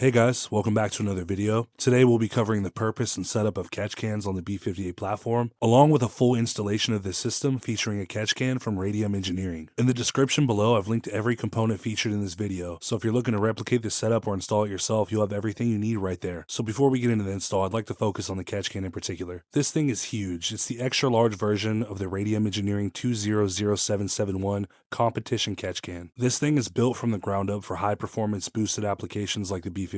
Hey guys, welcome back to another video. Today we'll be covering the purpose and setup of catch cans on the B58 platform, along with a full installation of this system featuring a catch can from Radium Engineering. In the description below, I've linked every component featured in this video, so if you're looking to replicate this setup or install it yourself, you'll have everything you need right there. So before we get into the install, I'd like to focus on the catch can in particular. This thing is huge. It's the extra large version of the Radium Engineering 200771 competition catch can. This thing is built from the ground up for high performance boosted applications like the B58.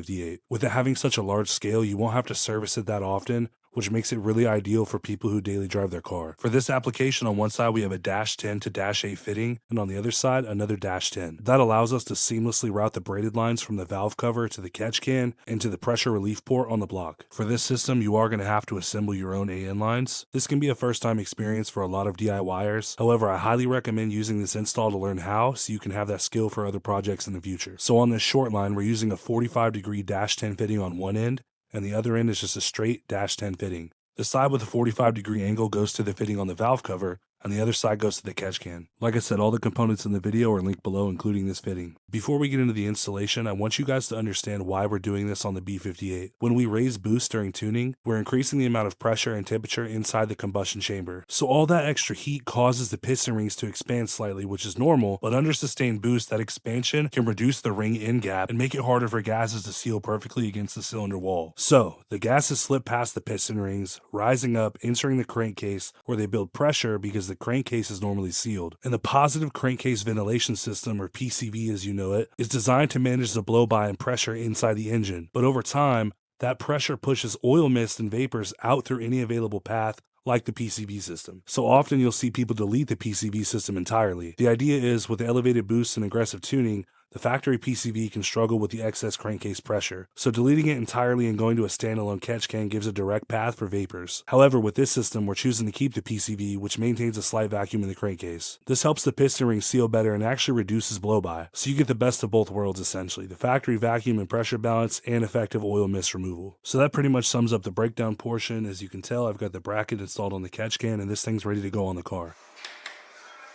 With it having such a large scale, you won't have to service it that often, which makes it really ideal for people who daily drive their car. For this application, on one side we have a -10 to -8 fitting, and on the other side, another -10. That allows us to seamlessly route the braided lines from the valve cover to the catch can into the pressure relief port on the block. For this system, you are going to have to assemble your own AN lines. This can be a first-time experience for a lot of DIYers. However, I highly recommend using this install to learn how, so you can have that skill for other projects in the future. So on this short line, we're using a 45-degree -10 fitting on one end, and the other end is just a straight -10 fitting. The side with the 45-degree angle goes to the fitting on the valve cover, and the other side goes to the catch can. Like I said, all the components in the video are linked below, including this fitting. Before we get into the installation, I want you guys to understand why we're doing this on the B58. When we raise boost during tuning, we're increasing the amount of pressure and temperature inside the combustion chamber. So all that extra heat causes the piston rings to expand slightly, which is normal, but under sustained boost, that expansion can reduce the ring end gap and make it harder for gases to seal perfectly against the cylinder wall. So the gases slip past the piston rings, rising up, entering the crankcase, where they build pressure because the crankcase is normally sealed. And the positive crankcase ventilation system, or PCV as you know it, is designed to manage the blow-by and pressure inside the engine. But over time, that pressure pushes oil mist and vapors out through any available path, like the PCV system. So often you'll see people delete the PCV system entirely. The idea is, with elevated boosts and aggressive tuning, the factory PCV can struggle with the excess crankcase pressure. So deleting it entirely and going to a standalone catch can gives a direct path for vapors. However, with this system, we're choosing to keep the PCV, which maintains a slight vacuum in the crankcase. This helps the piston ring seal better and actually reduces blow-by. So you get the best of both worlds essentially, the factory vacuum and pressure balance and effective oil mist removal. So that pretty much sums up the breakdown portion. As you can tell, I've got the bracket installed on the catch can and this thing's ready to go on the car.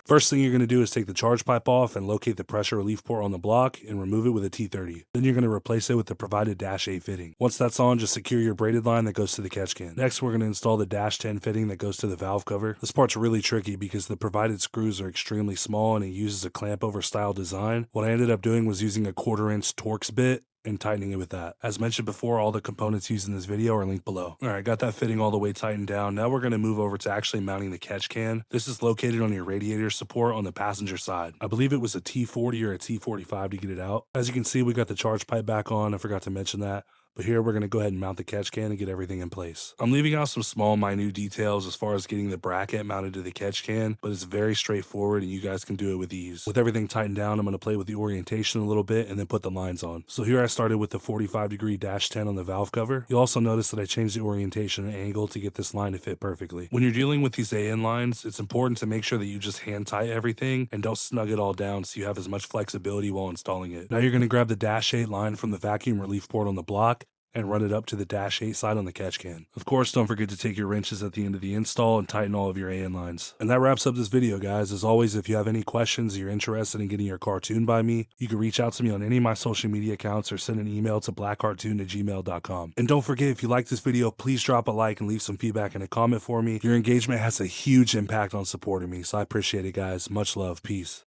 First thing you're going to do is take the charge pipe off and locate the pressure relief port on the block and remove it with a T30. Then you're going to replace it with the provided -8 fitting. Once that's on, just secure your braided line that goes to the catch can. Next, we're going to install the -10 fitting that goes to the valve cover. This part's really tricky because the provided screws are extremely small and it uses a clamp over style design. What I ended up doing was using a 1/4-inch Torx bit and tightening it with that. As mentioned before, all the components used in this video are linked below. Alright, got that fitting all the way tightened down. Now we're going to move over to actually mounting the catch can. This is located on your radiator support on the passenger side. I believe it was a T40 or a T45 to get it out. As you can see, we got the charge pipe back on. I forgot to mention that. But here we're going to go ahead and mount the catch can and get everything in place. I'm leaving out some small, minute details as far as getting the bracket mounted to the catch can, but it's very straightforward and you guys can do it with ease. With everything tightened down, I'm going to play with the orientation a little bit and then put the lines on. So here I started with the 45-degree -10 on the valve cover. You'll also notice that I changed the orientation and angle to get this line to fit perfectly. When you're dealing with these AN lines, it's important to make sure that you just hand tight everything and don't snug it all down so you have as much flexibility while installing it. Now you're going to grab the -8 line from the vacuum relief port on the block and run it up to the -8 side on the catch can. Of course, don't forget to take your wrenches at the end of the install and tighten all of your AN lines. And that wraps up this video, guys. As always, if you have any questions or you're interested in getting your car tuned by me, you can reach out to me on any of my social media accounts or send an email to blvckeharttuned@gmail.com. And don't forget, if you like this video, please drop a like and leave some feedback in a comment for me. Your engagement has a huge impact on supporting me, so I appreciate it, guys. Much love. Peace.